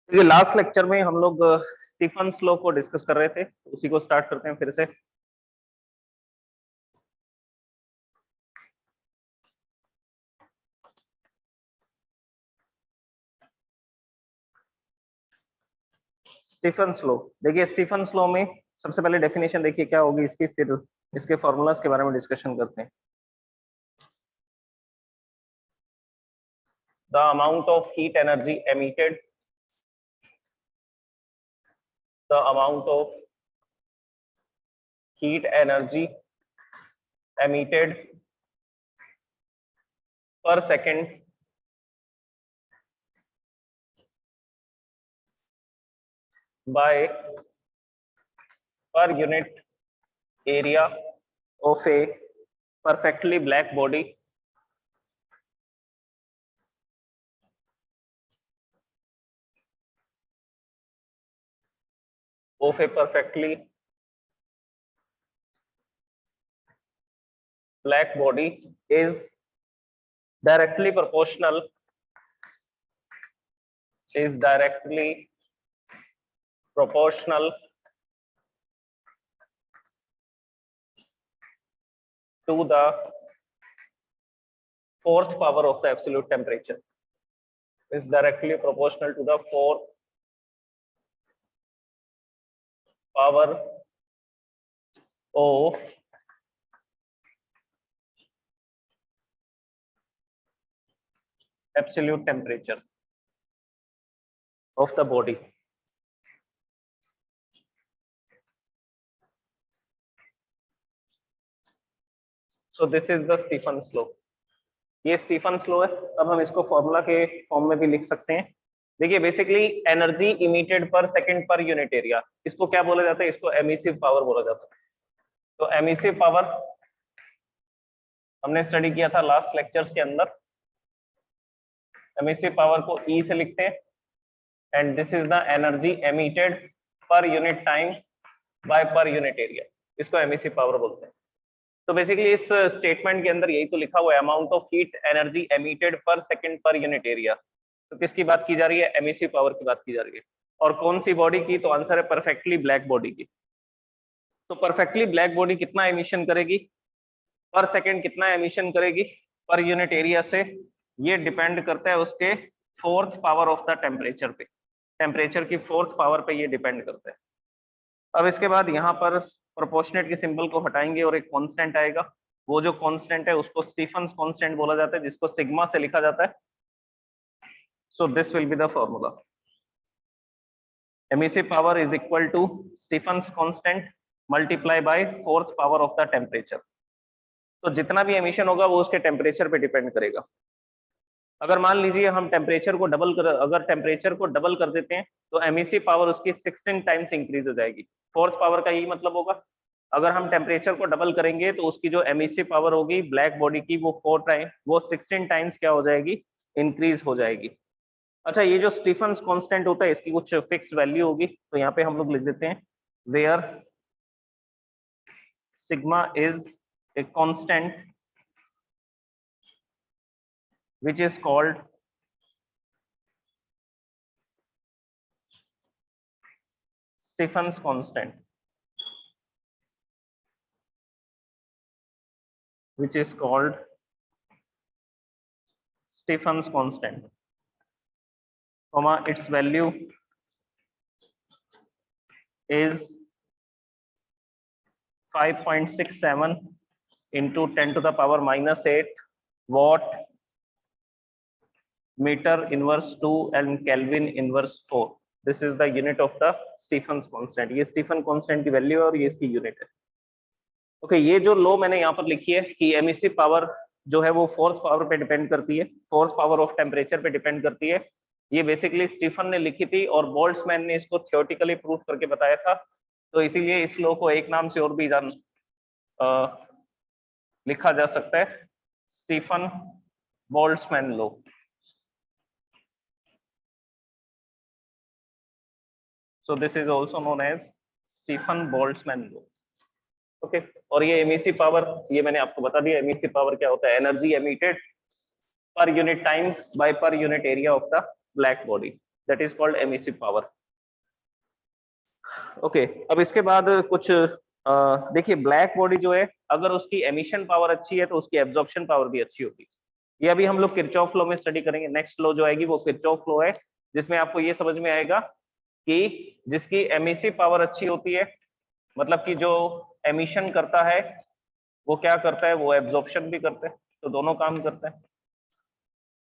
देखिए last lecture में हम लोग स्टीफन्स लॉ को डिस्कस कर रहे थे, उसी को स्टार्ट करते हैं फिर से। स्टीफन्स लॉ, देखिए स्टीफन्स लॉ में सबसे पहले डेफिनेशन देखिए क्या होगी इसकी, फिर इसके फॉर्मूलाज के बारे में डिस्कशन करते हैं। The amount of heat energy emitted, the amount of heat energy emitted per second by per unit area of a perfectly black body of a perfectly black body is directly proportional to the fourth power of the absolute temperature, is directly proportional to the fourth power of absolute temperature of the body. So this is the Stephen's law. ये Stephen's law है। अब हम इसको formula के form में भी लिख सकते हैं। देखिए बेसिकली एनर्जी इमिटेड पर सेकंड पर यूनिट एरिया, इसको क्या बोला जाता है? इसको एमिसिव पावर बोला जाता है। तो एमिसिव पावर हमने स्टडी किया था लास्ट लेक्चर्स के अंदर। एमिसिव पावर को ई से लिखते हैं and this is the energy emitted per unit time by per unit area, इसको एमिसिव पावर बोलते हैं। तो बेसिकली इस स्टेटमेंट के अंदर यही तो लिखा हुआ है, amount of heat energy emitted per second per unit area. तो किसकी बात की जा रही है? एमिसिव पावर की बात की जा रही है। और कौन सी बॉडी की? तो आंसर है परफेक्टली ब्लैक बॉडी की। तो परफेक्टली ब्लैक बॉडी कितना एमिशन करेगी पर सेकंड, कितना एमिशन करेगी पर यूनिट एरिया से? ये डिपेंड करता है उसके fourth power of the temperature पे, टेम्परेचर की फोर्थ पावर पे ये डिपेंड करता है। अब इसके बाद यहाँ पर प्रोपोर्शनेट के सिंबल को हटाएंगे और एक कांस्टेंट आएगा। वो जो कांस्टेंट है उसको स्टीफन्स कांस्टेंट बोला जाता है, जिसको सिग्मा से लिखा जाता है। So this will be the formula, emissive power is equal to Stefan's constant multiply by fourth power of the temperature. तो जितना भी एमिशन होगा वो उसके टेम्परेचर पे डिपेंड करेगा। अगर मान लीजिए हम टेम्परेचर को डबल कर, अगर टेम्परेचर को डबल कर देते हैं तो एमिसिव पावर उसकी 16 टाइम्स इंक्रीज हो जाएगी। फोर्थ पावर का यही मतलब होगा। अगर हम टेम्परेचर को डबल करेंगे तो उसकी जो एमिसिव पावर होगी ब्लैक बॉडी की वो 16 टाइम्स क्या हो जाएगी? इंक्रीज हो जाएगी। अच्छा, ये जो स्टीफन्स कांस्टेंट होता है इसकी कुछ फिक्स्ड वैल्यू होगी, तो यहाँ पे हम लोग लिख देते हैं where sigma is a constant which is called Stephen's constant, which is called Stephen's constant, comma its value is 5.67 into 10 to the power minus 8 watt meter inverse 2 and Kelvin inverse 4. This is the unit of the Stephen's constant. ये Stephen constant की value है और ये इसकी unit है। Okay, ये जो लो मैंने यहाँ पर लिखी है कि एमिसिव पावर जो है वो फोर्थ पावर पे डिपेंड करती है, फोर्थ पावर ऑफ टेम्परेचर पे डिपेंड करती है। ये बेसिकली स्टीफन ने लिखी थी और बोल्ट्जमैन ने इसको थियोरेटिकली प्रूव करके बताया था। तो इसीलिए इस लो को एक नाम से और भी लिखा जा सकता है, Stefan Boltzmann low. So this is also known as Stephen Boltzmann law. Okay, और ये एमिसिव पावर, ये मैंने आपको बता दिया एमिसिव पावर क्या होता है, energy emitted per unit time by per unit area of the black body. That is called emissive power. Okay, अब इसके बाद कुछ देखिए, ब्लैक बॉडी जो है अगर उसकी एमिशन पावर अच्छी है तो उसकी एब्जॉर्प्शन पावर भी अच्छी होती है। ये अभी हम लोग किरचॉफ लॉ में स्टडी करेंगे। नेक्स्ट लॉ जो आएगी वो किरचॉफ लॉ है, जिसमें आपको ये समझ में आएगा कि जिसकी एमिसिव पावर अच्छी होती है, मतलब कि जो एमिशन करता है वो क्या करता है, वो एब्जॉर्प्शन भी करता है, तो दोनों काम करता है।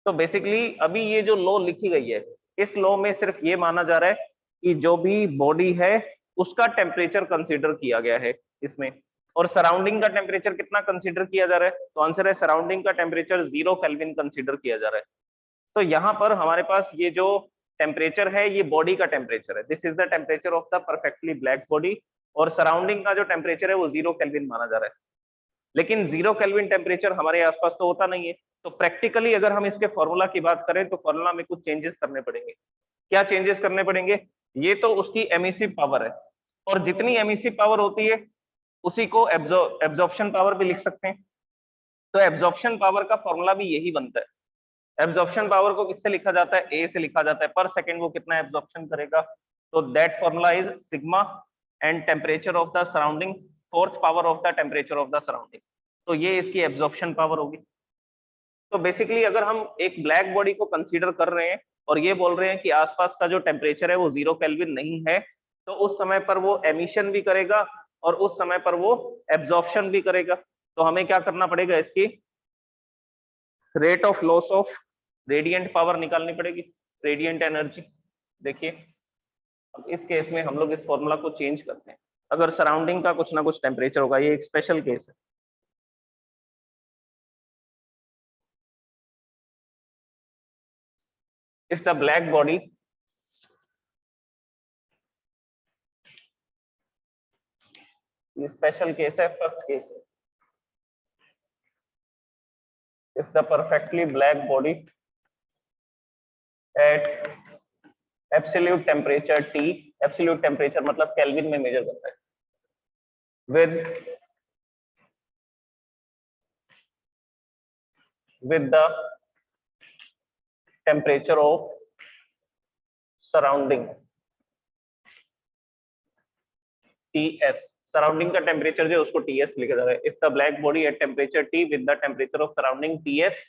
तो बेसिकली अभी ये जो लॉ लिखी गई है, इस लॉ में सिर्फ ये माना जा रहा है कि जो भी बॉडी है उसका टेम्परेचर कंसीडर किया गया है इसमें, और सराउंडिंग का टेम्परेचर कितना कंसीडर किया जा रहा है, तो आंसर है सराउंडिंग का टेम्परेचर 0 केल्विन कंसीडर किया जा रहा है। तो यहाँ पर हमारे पास ये जो टेम्परेचर है ये बॉडी का टेम्परेचर है, this is the temperature of the perfectly black body, और सराउंडिंग का जो टेम्परेचर है वो 0 केल्विन माना जा रहा है। लेकिन 0 केल्विन टेम्परेचर हमारे आसपास तो होता नहीं है, तो प्रैक्टिकली अगर हम इसके फॉर्मूला की बात करें तो फॉर्मूला में कुछ चेंजेस करने पड़ेंगे। क्या चेंजेस करने पड़ेंगे, ये तो उसकी एमिसिव पावर है, और जितनी एमिसिव पावर होती है उसी को एब्जॉर्प्शन पावर भी लिख सकते हैं। तो एब्जॉर्प्शन पावर का फॉर्मूला भी यही बनता है। एब्जॉर्प्शन पावर को किससे लिखा जाता है, ए से लिखा जाता है, पर सेकंड वो कितना एब्जॉर्प्शन करेगा, तो that formula is sigma and temperature of the surrounding fourth power of the temperature of the surrounding, तो ये इसकी एब्जॉर्प्शन पावर होगी। तो बेसिकली अगर हम एक ब्लैक बॉडी को कंसीडर कर रहे हैं और ये बोल रहे हैं कि आसपास का जो टेम्परेचर है वो 0 केल्विन नहीं है, तो उस समय पर वो एमिशन भी करेगा और उस समय पर वो एब्जॉर्प्शन भी करेगा। तो हमें क्या करना पड़ेगा, इसकी rate of loss of radiant power निकालनी पड़ेगी, रेडिएंट एनर्जी। देखिए अब इस केस में हम लोग इस फॉर्मूला को चेंज करते हैं। अगर सराउंडिंग का कुछ ना कुछ टेम्परेचर होगा, ये एक स्पेशल केस है। इफ द ब्लैक बॉडी ये स्पेशल केस है, फर्स्ट केस है। If the perfectly black body at absolute temperature T, absolute temperature मतलब केल्विन में मेजर करता है, with the temperature of surrounding Ts, surrounding का टेम्परेचर जो है उसको Ts लिखा जा रहा है। If the black body at temperature T with the temperature of surrounding Ts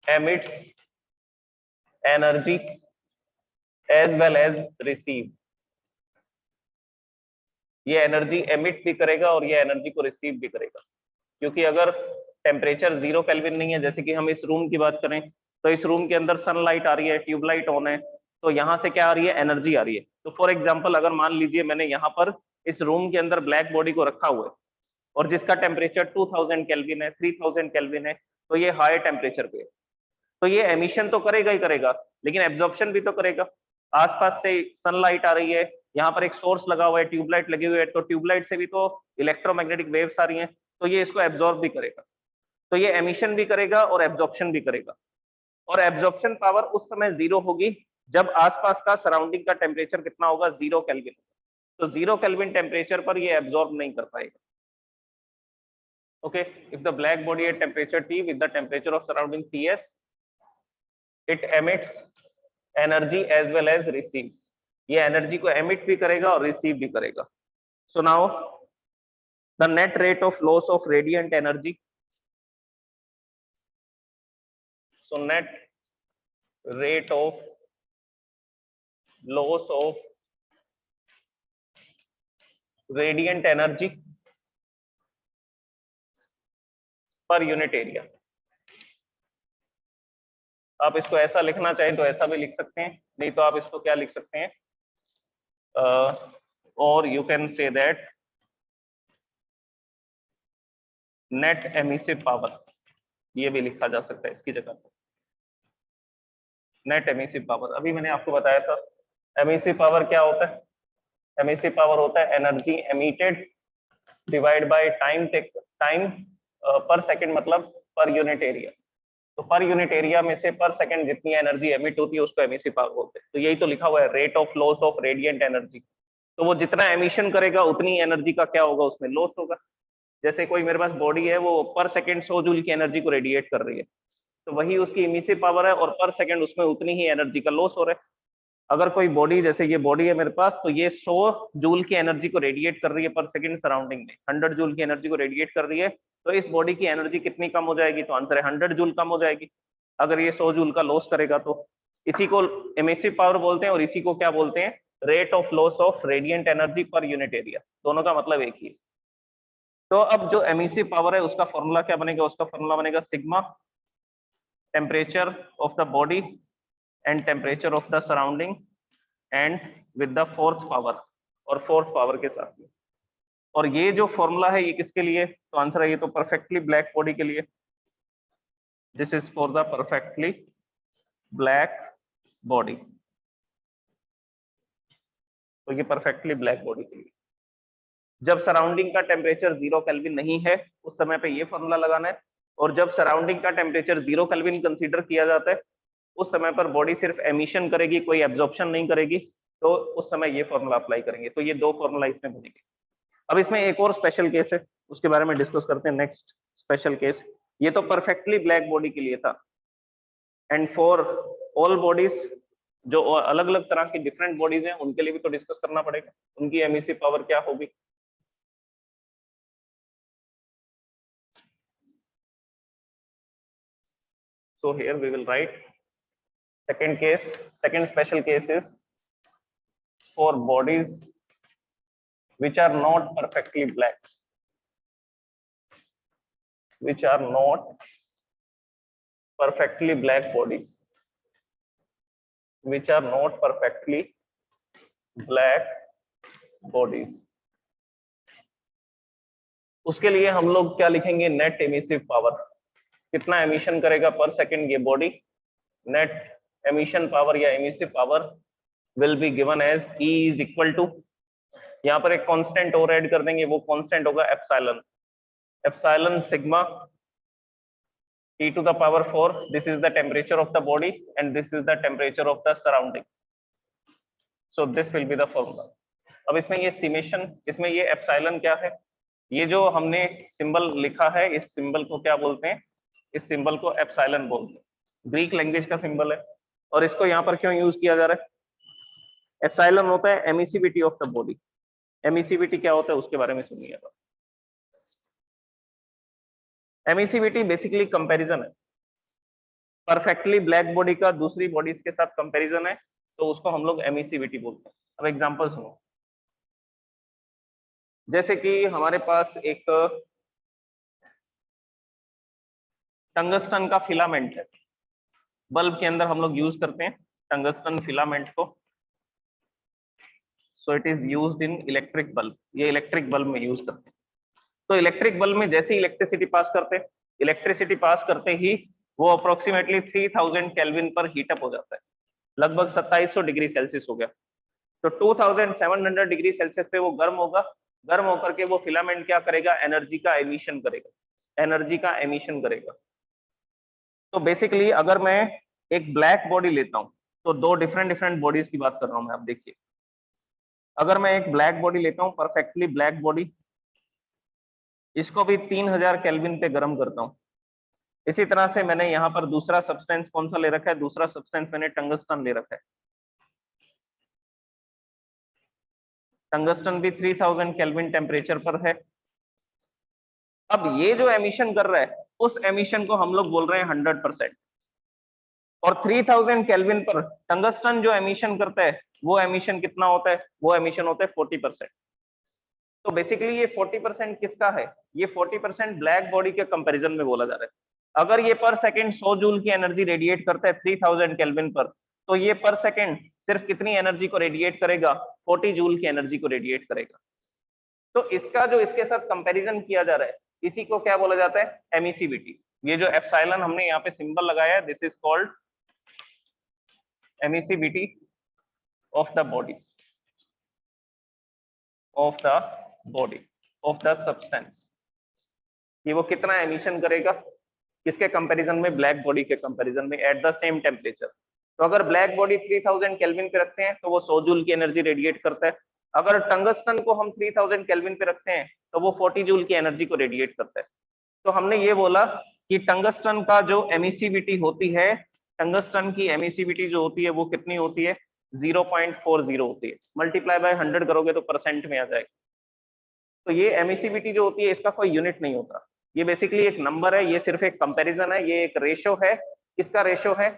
emits energy as well as receive, ये एनर्जी एमिट भी करेगा और ये एनर्जी को रिसीव भी करेगा, क्योंकि अगर टेम्परेचर 0 केल्विन नहीं है, जैसे कि हम इस रूम की बात करें तो इस रूम के अंदर सनलाइट आ रही है, ट्यूबलाइट ऑन है, तो यहाँ से क्या आ रही है, एनर्जी आ रही है। तो फॉर एग्जांपल अगर मान लीजिए मैंने यहाँ पर इस रूम के अंदर ब्लैक बॉडी को रखा हुआ है और जिसका टेम्परेचर 2000 केल्विन है, 3000 केल्विन है, तो ये हाई टेम्परेचर पे है, तो ये एमिशन तो करेगा ही करेगा, लेकिन एब्जॉर्प्शन भी तो करेगा। आसपास से सनलाइट आ रही है, यहाँ पर एक सोर्स लगा हुआ है, ट्यूबलाइट लगी हुई है, तो ट्यूबलाइट से भी तो इलेक्ट्रोमैग्नेटिक वेव्स आ रही हैं, तो ये इसको एब्जॉर्ब भी करेगा। तो ये एमिशन भी करेगा और एब्जॉर्प्शन भी करेगा, और एब्जॉर्प्शन पावर उस समय 0 होगी जब आसपास का सराउंडिंग का टेम्परेचर कितना होगा, 0 केल्विन। तो 0 केल्विन टेम्परेचर पर ये एब्जॉर्ब नहीं कर पाएगा। Okay, if the black body at temperature T with the temperature of surrounding Ts, it emits energy as well as receives, ये एनर्जी को एमिट भी करेगा और रिसीव भी करेगा। So now the net rate of loss of radiant energy, so net rate of loss of radiant energy per unit area, आप इसको ऐसा लिखना चाहें तो ऐसा भी लिख सकते हैं, नहीं तो आप इसको क्या लिख सकते हैं, और you can say that net emissive power, ये भी लिखा जा सकता है इसकी जगह पर, नेट एमिसिव पावर। अभी मैंने आपको बताया था एमिसिव पावर क्या होता है, एमिसिव पावर होता है energy emitted divide by time पर सेकंड, मतलब पर यूनिट एरिया। तो पर यूनिट एरिया में से पर सेकंड जितनी एनर्जी एमिट होती है उसको एमिसिव पावर बोलते हैं। तो यही तो लिखा हुआ है, rate of loss of radiant energy. तो वो जितना एमिशन करेगा उतनी एनर्जी का क्या होगा, उसमें लॉस होगा। जैसे कोई मेरे पास बॉडी है, वो पर सेकंड 100 जूल की एनर्जी को रेडिएट कर रही है, तो वही उसकी इमिसिव पावर है और पर सेकंड उसमें उतनी ही एनर्जी का लॉस हो रहा है। अगर कोई बॉडी, जैसे ये बॉडी है मेरे पास, तो ये 100 जूल की एनर्जी को रेडिएट कर रही है पर सेकंड सराउंडिंग में, 100 जूल की एनर्जी को रेडिएट कर रही है, तो इस बॉडी की एनर्जी कितनी कम हो जाएगी? तो आंसर है 100 जूल कम हो जाएगी अगर ये 100 जूल का लॉस करेगा तो। इसी को एमिसिव पावर बोलते हैं और इसी को क्या बोलते हैं? Rate of loss of radiant energy पर यूनिट एरिया। दोनों का मतलब एक ही है। तो अब जो एमिसिव पावर है उसका फॉर्मूला क्या बनेगा? उसका फॉर्मूला बनेगा sigma temperature of the body and temperature of the surrounding and with the fourth power, और फोर्थ पावर के साथ में। और ये जो फॉर्मूला है ये किसके लिए? तो आंसर है ये तो परफेक्टली ब्लैक बॉडी के लिए। This is for the perfectly black body. तो ये परफेक्टली ब्लैक बॉडी के लिए जब सराउंडिंग का टेम्परेचर 0 केल्विन नहीं है उस समय पे ये फॉर्मूला लगाना है, और जब सराउंडिंग का टेम्परेचर 0 केल्विन कंसीडर किया जाता है उस समय पर बॉडी सिर्फ एमिशन करेगी, कोई एब्जॉर्प्शन नहीं करेगी, तो उस समय ये फॉर्मूला अप्लाई करेंगे। तो ये दो फॉर्मूला इसमें बनेंगे। अब इसमें एक और स्पेशल केस है, उसके बारे में डिस्कस करते हैं। नेक्स्ट स्पेशल केस, ये तो परफेक्टली ब्लैक बॉडी के लिए था, एंड फॉर ऑल बॉडीज, जो अलग अलग तरह की डिफरेंट बॉडीज हैं उनके लिए भी तो डिस्कस करना पड़ेगा, उनकी एमिसिव पावर क्या होगी। So here we will write second case, second special case is for bodies which are not perfectly black, which are not perfectly black bodies, which are not perfectly black bodies। उसके लिए हम लोग क्या लिखेंगे? Net emissive power, कितना emission करेगा per second ये body. Net emission power या emissive power will be given as E is equal to, यहाँ पर एक कांस्टेंट और ऐड कर देंगे, वो कांस्टेंट होगा epsilon, epsilon sigma T to the power 4, this is the temperature of the body and this is the temperature of the surrounding, so this will be the formula। अब इसमें ये सिमेशन, इसमें ये एप्सिलॉन क्या है? ये जो हमने सिंबल लिखा है इस सिंबल को क्या बोलते हैं? इस सिंबल को एप्सिलॉन बोलते हैं, ग्रीक लैंग्वेज का सिंबल है। और इसको यहाँ पर क्यों यूज किया जा रहा है? एप्सिलॉन होता है emissivity of the body. Emissivity क्या होता है उसके बारे में सुनिएगा। एमिसिविटी बेसिकली कंपैरिजन है, परफेक्टली ब्लैक बॉडी का दूसरी बॉडीज के साथ कंपैरिजन है, तो उसको हम लोग एमिसिविटी बोलते हैं। अब एग्जांपल सुनो, जैसे कि हमारे पास एक टंगस्टन का फिलामेंट है, बल्ब के अंदर हम लोग यूज करते हैं टंगस्टन फिलामेंट को, so it is used in electric bulb, ये इलेक्ट्रिक बल्ब में यूज करते हैं। तो इलेक्ट्रिक बल्ब में जैसे इलेक्ट्रिसिटी पास करते हैं, इलेक्ट्रिसिटी पास करते ही वो अप्रोक्सीमेटली 3000 केल्विन पर हीटअप हो जाता है, लगभग 2700 डिग्री सेल्सियस हो गया। तो 2700 डिग्री सेल्सियस पे वो गर्म होगा, गर्म होकर के वो फिलामेंट क्या करेगा? एनर्जी का एमिशन करेगा, एनर्जी का एमिशन करेगा। तो बेसिकली अगर मैं एक ब्लैक बॉडी लेता हूं, तो दो डिफरेंट बॉडीज की बात कर रहा हूं मैं। अब देखिए, अगर मैं एक ब्लैक बॉडी लेता हूं, परफेक्टली ब्लैक बॉडी, इसको भी 3000 केल्विन पे गर्म करता हूं। इसी तरह से मैंने यहाँ पर दूसरा सब्सटेंस कौन सा ले रखा है? दूसरा सब्सटेंस मैंने टंगस्टन ले रखा है। टंगस्टन भी 3000 केल्विन टेम्परेचर पर है। अब ये जो एमिशन कर रहा है उस एमिशन को हम लोग बोल रहे हैं 100%, और 3000 केल्विन पर टंगस्टन जो एमिशन करता है वो एमिशन कितना होता है? वो एमिशन होता है 40%। तो बेसिकली ये 40% किसका है? ये 40% ब्लैक बॉडी के कंपैरिजन में बोला जा रहा है। अगर ये पर सेकंड 100 जूल की एनर्जी रेडिएट करता है 3000 केल्विन पर, तो ये पर सेकंड सिर्फ कितनी एनर्जी को रेडिएट करेगा? 40 जूल की एनर्जी को रेडिएट करेगा। तो इसका जो इसके साथ कंपैरिजन किया जा रहा है इसी को क्या बोला जाता है? एमिसिविटी। ये जो एप्सिलॉन हमने यहाँ पे सिंबल लगाया है, this is called emissivity of the bodies, of the body, of the substance. ये वो कितना एमिशन करेगा किसके कंपैरिजन में? ब्लैक बॉडी के कंपैरिजन में एट द सेम टेम्परेचर। तो अगर ब्लैक बॉडी 3000 केल्विन पे रखते हैं तो वो 100 जूल की एनर्जी रेडिएट करता है। अगर टंगस्टन को हम 3000 केल्विन पे रखते हैं तो वो 40 जूल की एनर्जी को रेडिएट करता है। तो हमने ये बोला कि टंगस्टन का जो एमिसिविटी होती है, टंगस्टन की एमिसिविटी जो होती है वो कितनी होती है, 0.40 होती है। मल्टीप्लाई बाय 100 करोगे तो परसेंट में आ जाएगा। तो ये एमिसिविटी जो होती है इसका कोई यूनिट नहीं होता, ये बेसिकली एक नंबर है, ये सिर्फ एक कंपैरिजन है, ये एक रेशो है। किसका रेशो है?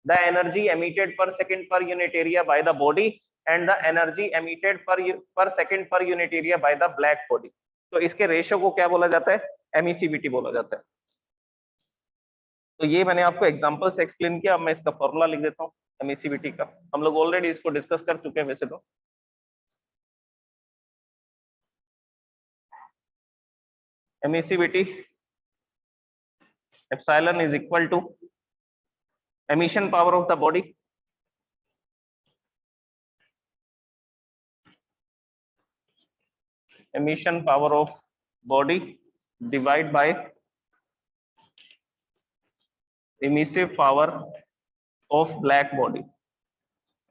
The energy emitted per second per unit area by the body and the energy emitted per second per unit area by the black body. तो इसके रेशो को क्या बोला जाता है? एमिसिविटी बोला जाता है। तो ये मैंने आपको एग्जांपल से एक्सप्लेन किया। अब मैं इसका फॉर्मूला लिख देता हूँ एमिसिविटी का। हम लोग ऑलरेडी इसको डिस्कस कर चुके हैं वैसे तो। Emissivity epsilon is equal to emission power of the body divided by emissive power of black body,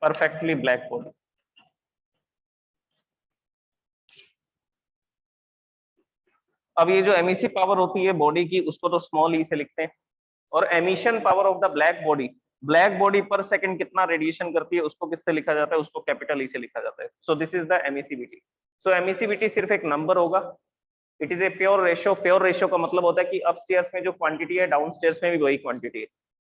perfectly black body। अब ये जो एमिसिव पावर होती है बॉडी की उसको तो स्मॉल ई से लिखते हैं, और emission power of the black body per second कितना रेडिएशन करती है उसको किससे लिखा जाता है? उसको कैपिटल ई से लिखा जाता है। So this is the emissivity. So emissivity सिर्फ एक नंबर होगा, it is a pure ratio. Pure ratio का मतलब होता है कि अपस्टेयर्स में जो क्वांटिटी है डाउनस्टेयर्स में भी वही क्वांटिटी है।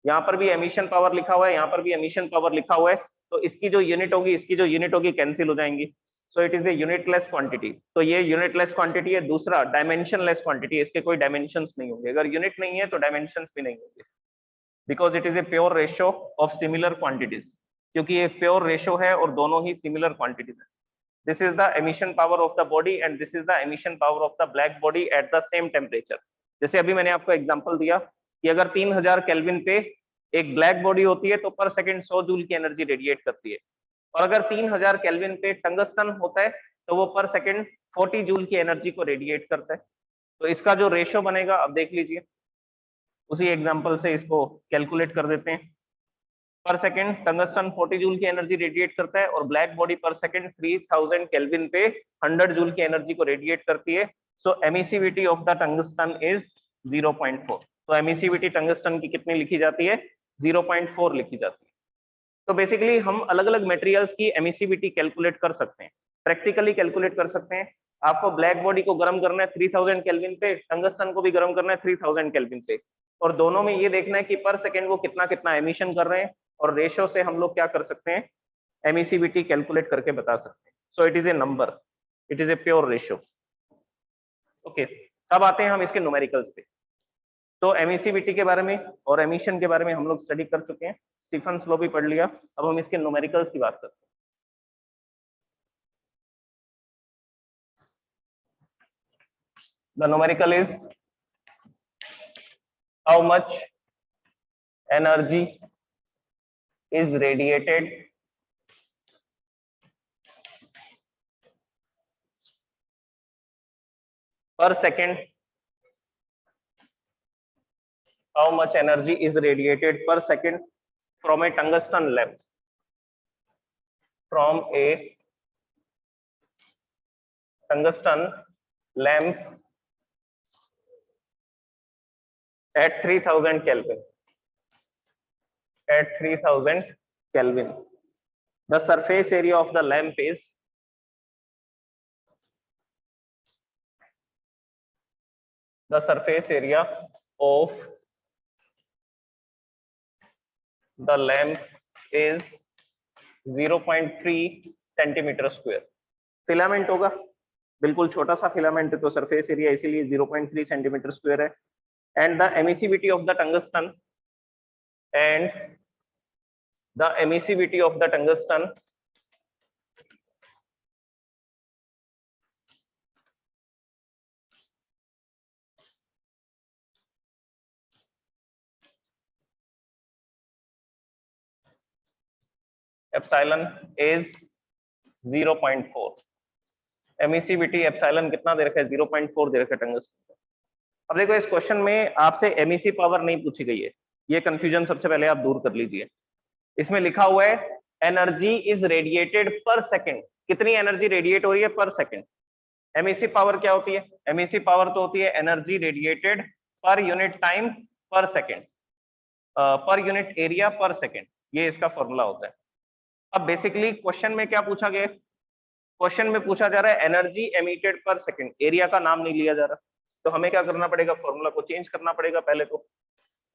यहाँ पर भी एमिशन पावर लिखा हुआ है, यहाँ पर भी एमिशन पावर लिखा हुआ है, तो इसकी जो यूनिट होगी इसकी जो यूनिट होगी कैंसिल हो जाएंगी। So it is a unitless quantity. तो ये यूनिटलेस क्वांटिटी है। दूसरा डायमेंशनलेस क्वांटिटी है, इसके कोई डायमेंशंस नहीं होंगे। अगर यूनिट नहीं है तो डायमेंशंस भी नहीं होंगे, because it is a pure ratio of similar quantities, क्योंकि ये प्योर रेशियो है और दोनों ही सिमिलर क्वांटिटीज है। This is the emission power of the body and this is the emission power of the black body at the same temperature। जैसे अभी मैंने आपको एग्जांपल दिया कि अगर 3000 केल्विन पे एक ब्लैक बॉडी होती है तो पर सेकंड 100 जूल की एनर्जी रेडिएट करती है, और अगर 3000 केल्विन पे टंगस्टन होता है तो वो पर सेकंड 40 जूल की एनर्जी को रेडिएट करता है। तो इसका जो रेशियो बनेगा अब देख लीजिए, उसी एग्जाम्पल से इसको कैलकुलेट कर देते हैं। पर सेकंड टंगस्टन 40 जूल की एनर्जी रेडिएट करता है और black body per second 3000 kelvin पे 100 जूल की एनर्जी को रेडिएट करती है। So emissivity of the tungsten is 0.4। तो एमिसिविटी टंगस्टन की कितनी लिखी जाती है? 0.4 लिखी जाती है। तो बेसिकली हम अलग अलग मटेरियल्स की एमिसिविटी कैलकुलेट कर सकते हैं, प्रैक्टिकली कैलकुलेट कर सकते हैं। आपको ब्लैक बॉडी को गर्म करना है 3000 केल्विन पे, टंगस्टन को भी गर्म करना है 3000 केल्विन पे, और दोनों में ये देखना है कि पर सेकंड वो कितना कितना एमिशन कर रहे हैं, और रेशो से हम लोग क्या कर सकते हैं? एमिसिविटी कैलकुलेट करके बता सकते हैं। So it is a number, it is a pure ratio. Okay, अब आते हैं हम इसके न्यूमेरिकल्स पे। तो एमिसिविटी के बारे में और एमिशन के बारे में हम लोग स्टडी कर चुके हैं, स्टीफन्स लॉ भी पढ़ लिया। अब हम इसके न्यूमेरिकल्स की बात करते हैं। The numerical is how much energy is radiated per second, how much energy is radiated per second from a tungsten lamp, from a tungsten lamp at 3000 Kelvin, at 3000 Kelvin. The surface area of the lamp is the surface area of the lamp is 0.3 centimetre square. Filament होगा, बिल्कुल छोटा सा filament है तो surface area इसीलिए 0.3 centimetre square है। And the emissivity of the tungsten and the emissivity of the tungsten epsilon is 0.4। Emissivity epsilon कितना दे रखा है? 0.4 दे रखा है टंगस्टन। अब देखो इस क्वेश्चन में आपसे एमिसिव पावर नहीं पूछी गई है, ये कंफ्यूजन सबसे पहले आप दूर कर लीजिए। इसमें लिखा हुआ है energy is radiated per second, कितनी एनर्जी रेडिएट हो रही है पर सेकंड। एमिसिव पावर क्या होती है? एमिसिव पावर तो होती है एनर्जी रेडिएटेड पर यूनिट टाइम पर सेकेंड, पर यूनिट एरिया पर सेकेंड, ये इसका फॉर्मूला होता है। अब बेसिकली क्वेश्चन में क्या पूछा गया, क्वेश्चन में पूछा जा रहा है एनर्जी एमिटेड पर सेकेंड, एरिया का नाम नहीं लिया जा रहा, तो हमें क्या करना पड़ेगा, फॉर्मूला को चेंज करना पड़ेगा पहले तो।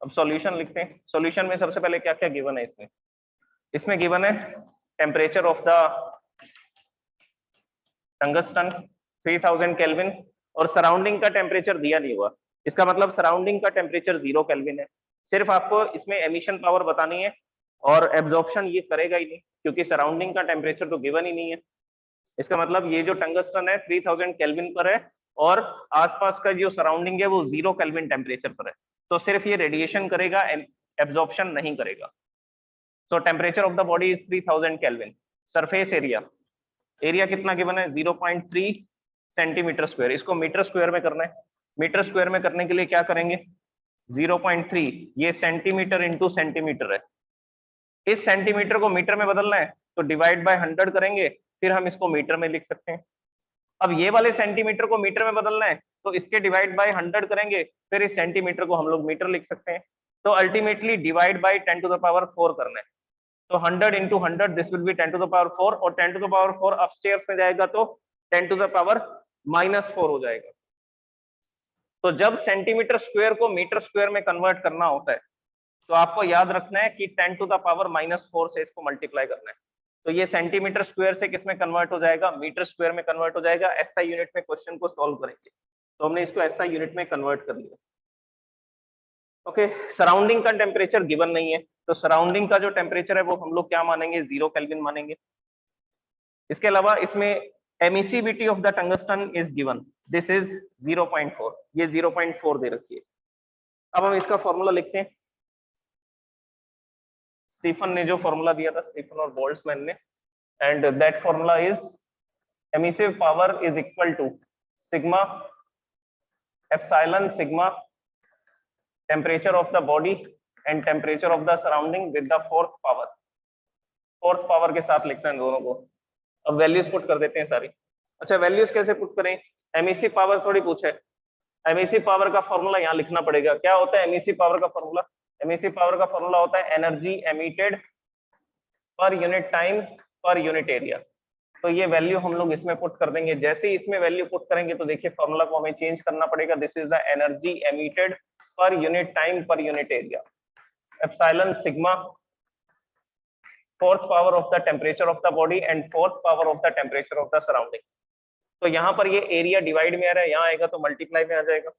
अब सॉल्यूशन लिखते हैं। सॉल्यूशन में सबसे पहले क्या क्या गिवन है इसमें, इसमें गिवन है temperature of the tungsten 3000 kelvin, और सराउंडिंग का टेम्परेचर दिया नहीं हुआ, इसका मतलब सराउंडिंग का टेम्परेचर 0 केल्विन है। सिर्फ आपको इसमें एमिशन पावर बतानी है, और एब्जॉर्प्शन ये करेगा ही नहीं, क्योंकि सराउंडिंग का टेम्परेचर तो गिवन ही नहीं है। इसका मतलब ये जो टंगस्टन है 3000 केल्विन पर है, और आसपास का जो सराउंडिंग है वो 0 केल्विन टेम्परेचर पर है, तो सिर्फ ये रेडिएशन करेगा, एब्जॉर्प्शन नहीं करेगा। सो temperature of the body is 3000 kelvin. Surface area, area कितना गिवन है, 0.3 सेंटीमीटर स्क्वायर, इसको मीटर स्क्वायर में करना है। मीटर स्क्वायर में करने के लिए क्या करेंगे, 0.3 ये सेंटीमीटर इंटू सेंटीमीटर है, इस सेंटीमीटर को मीटर में बदलना है तो डिवाइड बाय 100 करेंगे, फिर हम इसको मीटर में लिख सकते हैं। अब ये वाले सेंटीमीटर को मीटर में बदलना है तो इसके डिवाइड बाय 100 करेंगे, फिर इस सेंटीमीटर को हम लोग मीटर लिख सकते हैं। तो ultimately divide by 10 to the power 4 करना है, तो 100 into 100 this will be 10 to the power 4, और 10 टू द पावर 4 अपस्टेयर्स में जाएगा तो 10 टू द पावर -4 हो जाएगा। तो जब सेंटीमीटर स्क्वायर को मीटर स्क्वायर में कन्वर्ट करना होता है तो आपको याद रखना है कि 10 टू द पावर -4 से इसको मल्टीप्लाई करना है। तो ये सेंटीमीटर स्क्वायर से किस में कन्वर्ट हो जाएगा, मीटर स्क्वायर में कन्वर्ट हो जाएगा। एसआई यूनिट में क्वेश्चन को सॉल्व करेंगे तो हमने इसको एसआई यूनिट में कन्वर्ट कर लिया। ओके, सराउंडिंग का टेम्परेचर गिवन नहीं है, तो सराउंडिंग का जो टेम्परेचर है वो हम लोग क्या मानेंगे, 0 केल्विन मानेंगे। इसके अलावा इसमें emissivity of the tungsten is given, this is 0.4, ये 0.4 दे रखी है। अब हम इसका फॉर्मूला लिखते हैं। स्टीफन ने जो फॉर्मूला दिया था, स्टीफन और बोल्ट्जमैन ने, and that formula is emissive power is equal to sigma epsilon sigma temperature of the body and temperature of the surrounding with the fourth power. Fourth power के साथ लिखते हैं दोनों को। अब वैल्यूज पुट कर देते हैं सारी। अच्छा, वैल्यूज कैसे पुट करें, एमईसी पावर थोड़ी पूछे, एमईसी पावर का फॉर्मूला यहाँ लिखना पड़ेगा। क्या होता है एमईसी पावर का फॉर्मूला, एमईसी पावर का फॉर्मूला होता है energy emitted per unit time पर यूनिट एरिया। तो ये वैल्यू हम लोग इसमें पुट कर देंगे। जैसे ही इसमें वैल्यू पुट करेंगे तो देखिए फॉर्मूला को हमें चेंज करना पड़ेगा। This is the energy emitted per unit time पर unit area, epsilon sigma fourth power of the temperature of the body and fourth power of the temperature of the surrounding. तो यहाँ पर ये area divide में आ रहा है, यहाँ आएगा तो मल्टीप्लाई में आ जाएगा।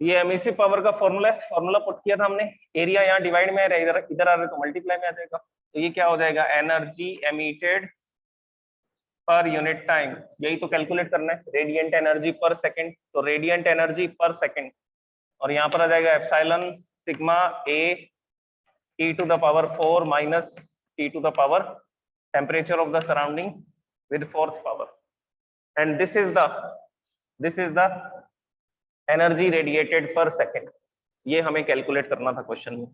ये एमईसी पावर का फॉर्मूला है, फॉर्मूला पुट किया था हमने, एरिया यहाँ डिवाइड में आ रहा है, इधर इधर आ रहा है तो मल्टीप्लाई में आ जाएगा। तो ये क्या हो जाएगा, energy emitted per unit time, यही तो कैलकुलेट करना है, रेडिएंट एनर्जी पर सेकंड, तो रेडिएंट एनर्जी पर सेकंड, और यहाँ पर आ जाएगा epsilon sigma A T to the power 4 minus T to the power temperature of the surrounding with fourth power, and this is the energy radiated per second. ये हमें calculate करना था question में।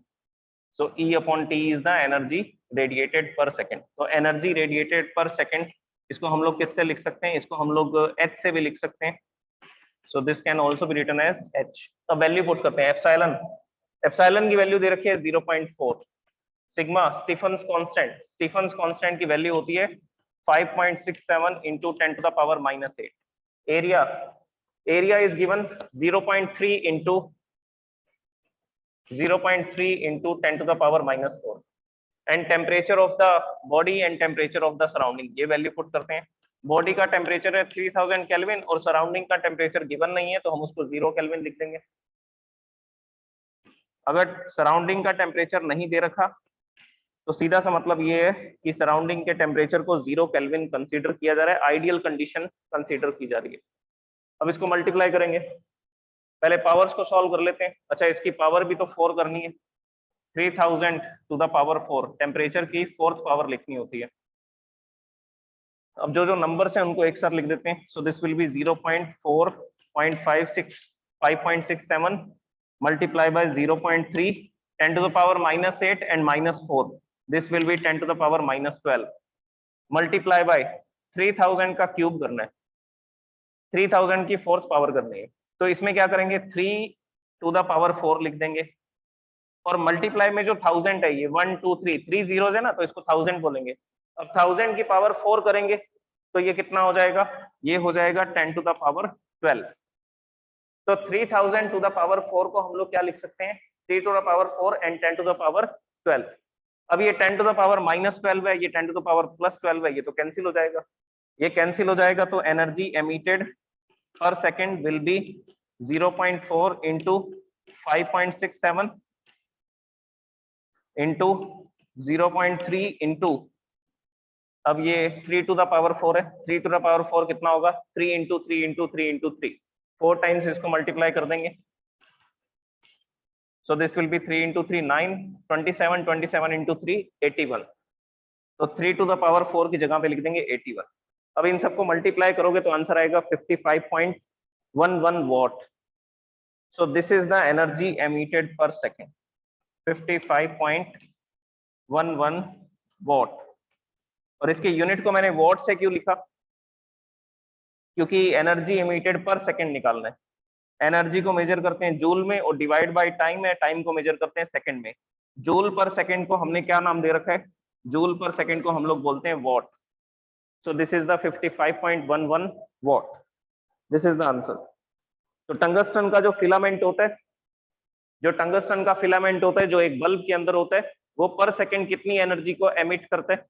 So E upon T is the energy radiated per second. तो energy radiated per second, इसको हम लोग किससे लिख सकते हैं, इसको हम लोग H से भी लिख सकते हैं। So this can also be written as H। तो वैल्यू पुट करते हैं। एप्सिलॉन, एप्सिलॉन की वैल्यू दे रखी है 0.4। Sigma Stefan's constant, Stefan's constant की वैल्यू होती है 5.67 into 10 to the power -8। Area, area is given 0.3 into 10 to the power -4, and temperature of the body and temperature of the surrounding, ये value put करते हैं। Body का temperature है 3000 kelvin और surrounding का टेम्परेचर गिवन नहीं है तो हम उसको 0 केल्विन लिख देंगे। अगर सराउंडिंग का टेम्परेचर नहीं दे रखा तो सीधा सा मतलब ये है कि सराउंडिंग के टेम्परेचर को 0 केल्विन कंसीडर किया जा रहा है, आइडियल कंडीशन कंसीडर की जा रही है। अब इसको मल्टीप्लाई करेंगे, पहले पावर्स को सॉल्व कर लेते हैं। अच्छा, इसकी पावर भी तो 4 करनी है, 3000 टू द पावर 4, टेम्परेचर की फोर्थ पावर लिखनी होती है। अब जो जो नंबर्स हैं उनको एक साथ लिख देते हैं। So this will be 0.4.567 multiply by 0.3 10 to the power -8 and -4, this will be 10 to the power -12 multiply by 3000 का क्यूब करना है, 3000 की फोर्थ पावर करनी है। तो इसमें क्या करेंगे, 3 to the power 4 लिख देंगे, और मल्टीप्लाई में जो 1000 है, ये 1 2 3 जीरोस है ना, तो इसको 1000 बोलेंगे। अब 1000 की पावर 4 करेंगे तो ये कितना हो जाएगा, ये हो जाएगा 10 to the power 12। तो 3000 to the power 4 को हम लोग क्या लिख सकते हैं, 3 to the power 4 and 10 to the power 12। अब ये 10 to the power -12 है, ये 10 to the power +12 है, ये तो कैंसिल हो जाएगा, ये कैंसिल हो जाएगा। तो एनर्जी एमिटेड पर second will be 0.4 into 5.67 into 0.3 into, अब ये 3 to the power 4 है, 3 to the power 4 कितना होगा, 3 इंटू 3 इंटू 3 इंटू 3, 4 टाइम्स इसको मल्टीप्लाई कर देंगे। सो this will B 3 into 3 9, 27, 27 into 3 81। तो 3 to the power 4 की जगह पे लिख देंगे 81। अब इन सबको मल्टीप्लाई करोगे तो आंसर आएगा 55.11 what. So this is the energy emitted पर सेकेंड, 55.11 वॉट। और इसके यूनिट को मैंने वॉट से क्यों लिखा, क्योंकि एनर्जी एमिटेड पर सेकेंड निकालना है। एनर्जी को मेजर करते हैं जूल में और डिवाइड बाय टाइम है, टाइम को मेजर करते हैं सेकंड में। जूल पर सेकंड को हमने क्या नाम दे रखा है, जूल पर सेकंड को हम लोग बोलते हैं what. So this is the 55.11 what, this is the answer. तो टंगस्टन का जो फिलामेंट होता है, जो टंगस्टन का फिलामेंट होता है, जो एक बल्ब के अंदर होता है, वो पर सेकंड कितनी एनर्जी को एमिट करता है,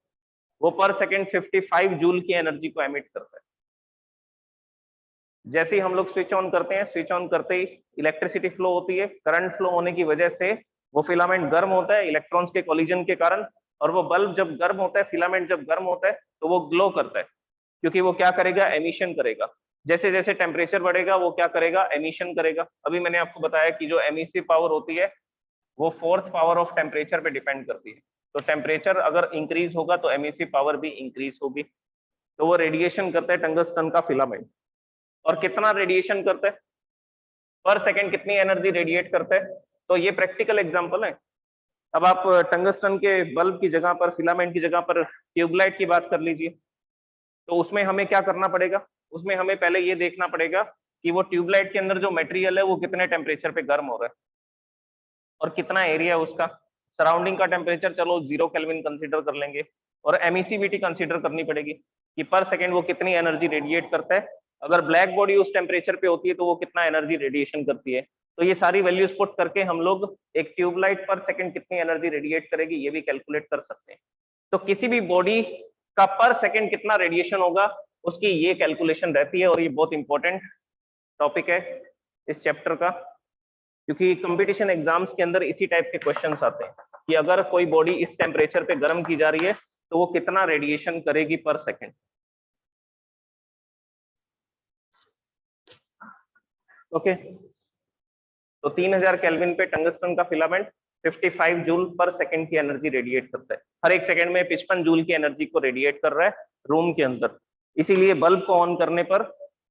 वो पर सेकंड 55 जूल की एनर्जी को एमिट करता है। जैसे ही हम लोग स्विच ऑन करते हैं, स्विच ऑन करते ही इलेक्ट्रिसिटी फ्लो होती है, करंट फ्लो होने की वजह से वो फिलामेंट गर्म होता है इलेक्ट्रॉन्स के कोलिजन के कारण, और वो बल्ब जब गर्म होता है, फिलामेंट जब गर्म होता है तो वो ग्लो करता है, क्योंकि वो क्या करेगा, एमिशन करेगा। जैसे जैसे टेम्परेचर बढ़ेगा वो क्या करेगा, एमिशन करेगा। अभी मैंने आपको बताया कि जो एमिसिव पावर होती है वो फोर्थ पावर ऑफ टेम्परेचर पे डिपेंड करती है। तो टेम्परेचर अगर इंक्रीज होगा तो एमिसिव पावर भी इंक्रीज होगी। तो वो रेडिएशन करता है टंगस्टन का फिलामेंट। और कितना रेडिएशन करता है, पर सेकंड कितनी एनर्जी रेडिएट करता है, तो ये प्रैक्टिकल एग्जांपल है। अब आप टंगस्टन के बल्ब की जगह पर, फिलामेंट की जगह पर ट्यूबलाइट की बात कर लीजिए, तो उसमें हमें क्या करना पड़ेगा, उसमें हमें पहले ये देखना पड़ेगा कि वो ट्यूबलाइट के अंदर जो मटेरियल है वो कितने टेम्परेचर पे गर्म हो रहा है और कितना एरिया उसका, सराउंडिंग का टेम्परेचर चलो 0 केल्विन कंसीडर कर लेंगे, और एमिसिविटी कंसीडर करनी पड़ेगी कि पर सेकेंड वो कितनी एनर्जी रेडिएट करता है। अगर ब्लैक बॉडी उस टेम्परेचर पे होती है तो वो कितना एनर्जी रेडिएशन करती है। तो ये सारी वैल्यूज पुट करके हम लोग एक ट्यूबलाइट पर सेकेंड कितनी एनर्जी रेडिएट करेगी ये भी कैलकुलेट कर सकते हैं। तो किसी भी बॉडी का पर सेकेंड कितना रेडिएशन होगा उसकी ये कैलकुलेशन रहती है, और ये बहुत इंपॉर्टेंट टॉपिक है इस चैप्टर का, क्योंकि कंपटीशन एग्जाम्स के अंदर इसी टाइप के क्वेश्चंस आते हैं कि अगर कोई बॉडी इस टेम्परेचर पे गर्म की जा रही है तो वो कितना रेडिएशन करेगी पर सेकेंड। ओके, तो 3000 केल्विन पे टंगस्टन का फिलामेंट 55 जूल पर सेकेंड की एनर्जी रेडिएट करता है, हर एक सेकेंड में 55 जूल की एनर्जी को रेडिएट कर रहा है रूम के अंदर। इसीलिए बल्ब को ऑन करने पर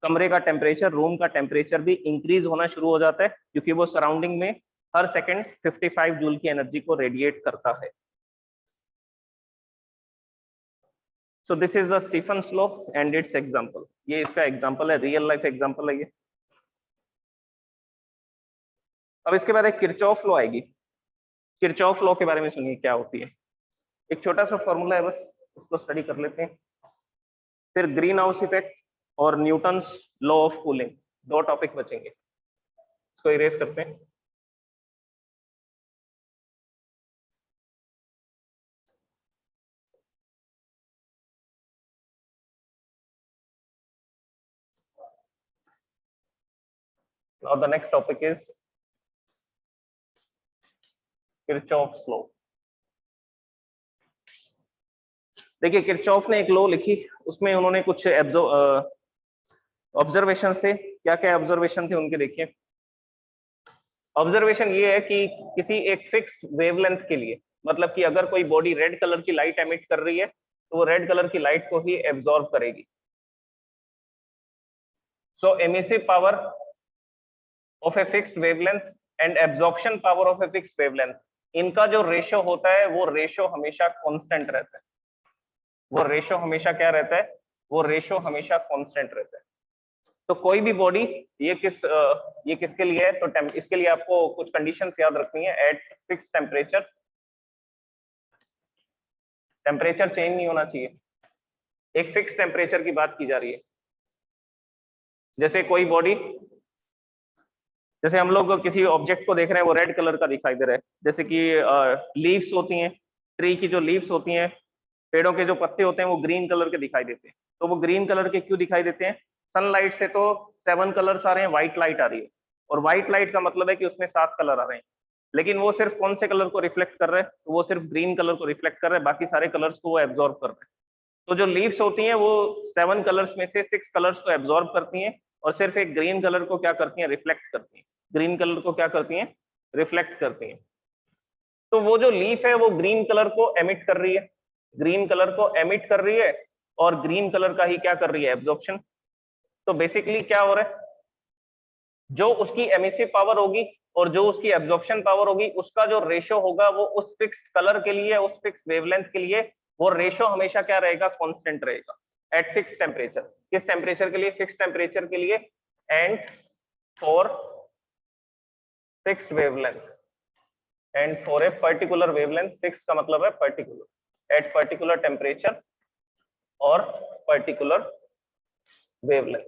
कमरे का टेम्परेचर, रूम का टेम्परेचर भी इंक्रीज होना शुरू हो जाता है, क्योंकि वो सराउंडिंग में हर सेकेंड 55 जूल की एनर्जी को रेडिएट करता है। So this is the Stefan's law and its example, ये इसका एग्जांपल है, रियल लाइफ एग्जांपल है ये। अब इसके बाद एक किरचॉफ लॉ आएगी। किरचॉफ लॉ के बारे में सुनिए क्या होती है, एक छोटा सा फॉर्मूला है, बस उसको स्टडी कर लेते हैं, फिर ग्रीन हाउस इफेक्ट और न्यूटन्स लॉ ऑफ कूलिंग, दो टॉपिक बचेंगे, इसको इरेज करते हैं। Now the next topic is Kirchhoff's law. देखिए किरचॉफ ने एक लॉ लिखी, उसमें उन्होंने कुछ ऑब्जर्वेशन थे, क्या क्या ऑब्जर्वेशन थे उनके, देखिए। ऑब्जर्वेशन ये है कि किसी एक फिक्स्ड वेवलेंथ के लिए, मतलब कि अगर कोई बॉडी रेड कलर की लाइट एमिट कर रही है तो वो रेड कलर की लाइट को ही एब्जॉर्ब करेगी। So emissive power of a fixed wavelength and absorption power of a fixed wavelength इनका जो रेशो होता है वो रेशो हमेशा कांस्टेंट रहता है। वो रेशो हमेशा क्या रहता है? वो रेशो हमेशा कांस्टेंट रहता है। तो कोई भी बॉडी, ये किसके लिए है? तो इसके लिए आपको कुछ कंडीशंस याद रखनी है। Eight fix temperature, temperature change नहीं होना चाहिए, एक फिक्स टेम्परेचर की बात की जा रही है। जैसे कोई बॉडी, जैसे हम लोग किसी ऑब्जेक्ट को देख रहे हैं, वो रेड कलर का दिखाई दे रहा है, जैसे कि लीव्स होती हैं, ट्री की जो लीव्स होती हैं, पेड़ों के जो पत्ते होते हैं, वो ग्रीन कलर के दिखाई देते हैं। तो वो ग्रीन कलर के क्यों दिखाई देते हैं? सनलाइट से तो 7 कलर्स आ रहे हैं, व्हाइट लाइट आ रही है, और व्हाइट लाइट का मतलब है कि उसमें 7 कलर आ रहे हैं, लेकिन वो सिर्फ कौन से कलर को रिफ्लेक्ट कर रहे हैं? तो वो सिर्फ ग्रीन कलर को रिफ्लेक्ट कर रहे हैं, बाकी सारे कलर्स को वो एब्जॉर्ब कर रहे हैं। तो जो लीव्स होती हैं वो 7 कलर्स में से 6 कलर्स को एब्जॉर्ब करती हैं, और सिर्फ एक ग्रीन कलर को क्या करती हैं? रिफ्लेक्ट करती हैं। ग्रीन कलर को क्या करती हैं? रिफ्लेक्ट करती हैं। तो वो जो लीफ है वो ग्रीन कलर को एमिट कर रही है, ग्रीन कलर को एमिट कर रही है, और ग्रीन कलर का ही क्या कर रही है? एब्जॉर्प्शन। तो बेसिकली क्या हो रहा है? जो उसकी एमिसिव पावर होगी और जो उसकी एब्जॉर्प्शन पावर होगी, उसका जो रेशो होगा वो उस फिक्स कलर के लिए, उस फिक्स वेवलेंथ के लिए, वो रेशो हमेशा क्या रहेगा? कांस्टेंट रहेगा एट फिक्स टेम्परेचर। किस टेम्परेचर के लिए? फिक्स टेम्परेचर के लिए। And for fixed wavelength, and for a particular wavelength, fix का मतलब है पर्टिकुलर, एट पर्टिकुलर टेम्परेचर और पर्टिकुलर वेवलेंथ।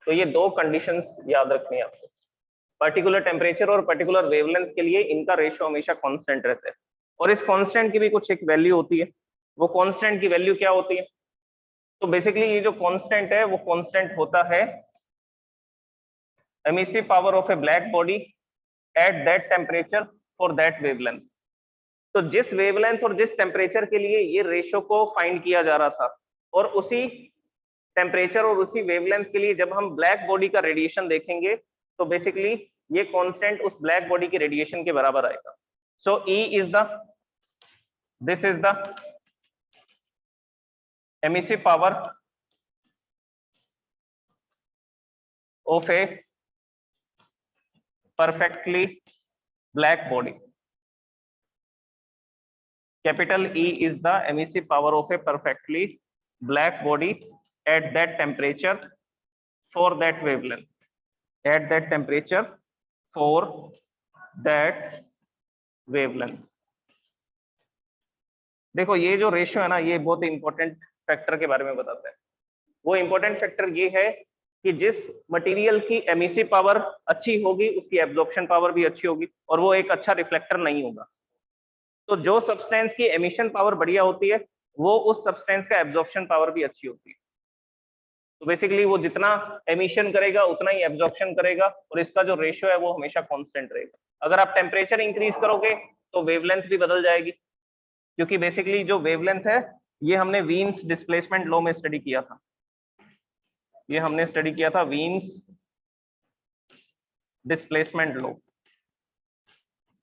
तो ये दो कंडीशंस याद रखनी है आपको। पर्टिकुलर टेम्परेचर और पर्टिकुलर वेवलेंथ के लिए इनका रेशियो हमेशा कांस्टेंट रहता है, और इस कांस्टेंट की भी कुछ एक वैल्यू होती है। वो कांस्टेंट की वैल्यू क्या होती है? तो बेसिकली ये जो कांस्टेंट है वो कांस्टेंट होता है emissive power of A black body at that temperature for that wavelength. तो जिस वेवलेंथ और जिस टेम्परेचर के लिए ये रेशियो को फाइंड किया जा रहा था, और उसी टेम्परेचर और उसी वेवलेंथ के लिए जब हम ब्लैक बॉडी का रेडिएशन देखेंगे, तो बेसिकली ये कांस्टेंट उस ब्लैक बॉडी के रेडिएशन के बराबर आएगा। सो E is the, this is the emissive power of A perfectly black body. Capital E is the emissive power of a perfectly black body at that temperature for that wavelength. At that temperature for that wavelength. देखो ये जो ratio है ना, ये बहुत important factor के बारे में बताता है। वो इंपॉर्टेंट फैक्टर ये है कि जिस मटेरियल की एमिसिव पावर अच्छी होगी उसकी एब्जॉर्प्शन पावर भी अच्छी होगी, और वो एक अच्छा रिफ्लेक्टर नहीं होगा। तो जो सब्सटेंस की एमिशन पावर बढ़िया होती है, वो उस सब्सटेंस का एब्जॉर्प्शन पावर भी अच्छी होती है। तो बेसिकली वो जितना एमिशन करेगा उतना ही एब्जॉर्प्शन करेगा, और इसका जो रेशियो है वो हमेशा कांस्टेंट रहेगा। अगर आप टेम्परेचर इंक्रीज करोगे तो वेवलेंथ भी बदल जाएगी, क्योंकि बेसिकली जो वेवलेंथ है ये हमने वीन्स डिस्प्लेसमेंट लॉ में स्टडी किया था। ये हमने स्टडी किया था Wien's displacement law.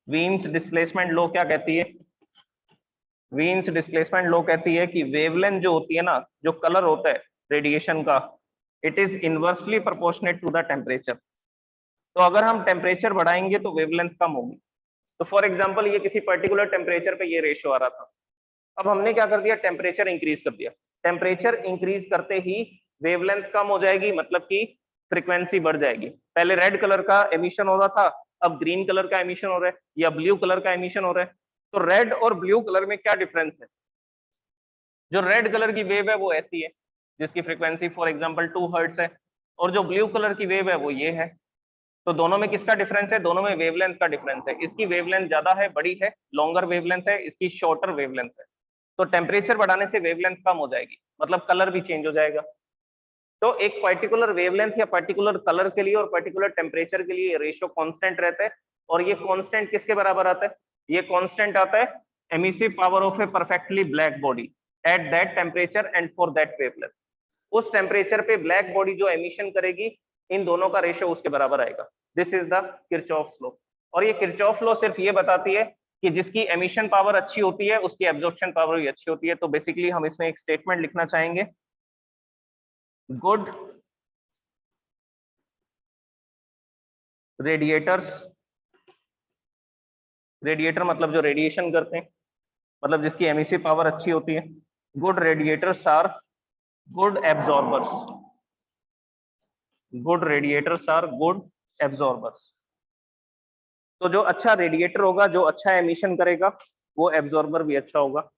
Wien's displacement law क्या कहती है? वीन्स डिस्प्लेसमेंट लॉ कहती है कि वेवलेंथ जो होती है ना, जो कलर होता है रेडिएशन का, it is inversely proportionate to the temperature. तो अगर हम टेम्परेचर बढ़ाएंगे तो वेवलेंथ कम होगी। तो फॉर एग्जांपल ये किसी पर्टिकुलर टेम्परेचर पे ये रेशियो आ रहा था, अब हमने क्या कर दिया? टेम्परेचर इंक्रीज कर दिया। टेम्परेचर इंक्रीज करते ही वेवलेंथ कम हो जाएगी, मतलब कि फ्रीक्वेंसी बढ़ जाएगी। पहले रेड कलर का एमिशन हो रहा था, अब ग्रीन कलर का एमिशन हो रहा है, या ब्लू कलर का एमिशन हो रहा है। तो रेड और ब्लू कलर में क्या डिफरेंस है? जो रेड कलर की वेव है वो ऐसी है, जिसकी फ्रीक्वेंसी फॉर एग्जांपल 2 हर्ट्ज है, और जो ब्लू कलर की वेव है वो ये है। तो दोनों में किसका डिफरेंस है? दोनों में वेवलेंथ का डिफरेंस है। इसकी वेवलेंथ ज्यादा है, बड़ी है, लॉन्गर वेवलेंथ है, इसकी शॉर्टर वेवलेंथ है। तो टेम्परेचर बढ़ाने से वेवलेंथ कम हो जाएगी, मतलब कलर भी चेंज हो जाएगा। तो एक पर्टिकुलर वेवलेंथ या पर्टिकुलर कलर के लिए और पर्टिकुलर टेम्परेचर के लिए रेशियो कांस्टेंट रहता है, और ये कांस्टेंट किसके बराबर आता है? ये कांस्टेंट आता है emissive power of A perfectly black body at that temperature and for that wavelength. उस टेम्परेचर पे ब्लैक बॉडी जो एमिशन करेगी, इन दोनों का रेशियो उसके बराबर आएगा। This is the Kirchhoff's law. और ये किरचॉफ लॉ सिर्फ ये बताती है कि जिसकी एमिशन पावर अच्छी होती है उसकी एब्जॉर्प्शन पावर भी अच्छी होती है। तो बेसिकली हम इसमें एक स्टेटमेंट लिखना चाहेंगे, गुड रेडिएटर्स रेडिएटर मतलब जो रेडिएशन करते हैं, मतलब जिसकी एमिसिव पावर अच्छी होती है। Good radiators are good absorbers, good radiators are good absorbers. तो जो अच्छा रेडिएटर होगा, जो अच्छा एमिशन करेगा, वो एब्जॉर्बर भी अच्छा होगा।